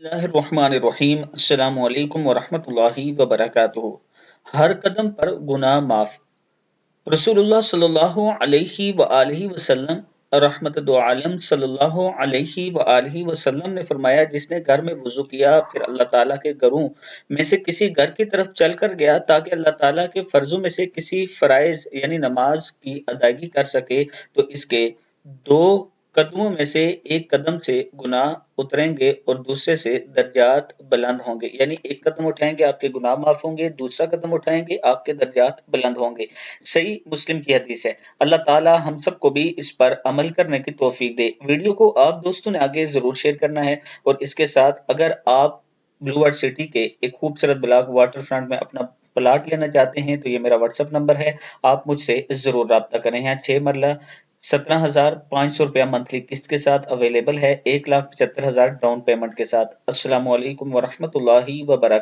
बिस्मिल्लाहिर्रहमानिर्रहीम। अस्सलामु अलैकुम वरहमतुल्लाहि वबरकातुहू। हर कदम पर गुनाह माफ। रसूलुल्लाह सल्लल्लाहु अलैहि वआलिहि वसल्लम रहमत दो आलम सल्लल्लाहु अलैहि वआलिहि वसल्लम ने फरमाया, जिसने घर में वुजू किया फिर अल्लाह ताला के घरों में से किसी घर की तरफ चलकर गया ताकि अल्लाह ताला के फर्जों में से किसी फराइज यानी नमाज की अदायगी कर सके, तो इसके दो कदमों में से एक कदम से गुनाह उतरेंगे और दूसरे से दर्जात बुलंद होंगे। यानी एक कदम उठाएंगे आपके गुनाह माफ होंगे, दूसरा कदम उठाएंगे आपके दर्जात बुलंद होंगे। सही मुस्लिम की हदीस है। अल्लाह ताला हम सबको भी इस पर अमल करने की तौफीक दे। वीडियो को आप दोस्तों ने आगे जरूर शेयर करना है और इसके साथ अगर आप ब्लू वर्ल्ड सिटी के एक खूबसूरत ब्लॉक वाटर फ्रंट में अपना प्लाट लेना चाहते हैं तो ये मेरा व्हाट्सएप नंबर है, आप मुझसे जरूर राब्ता करें। यहाँ 6 मरला 17,500 रुपया मंथली किस्त के साथ अवेलेबल है, 1,75,000 डाउन पेमेंट के साथ। अस्सलामु अलैकुम वरहमतुल्लाहि वबरकातुहू।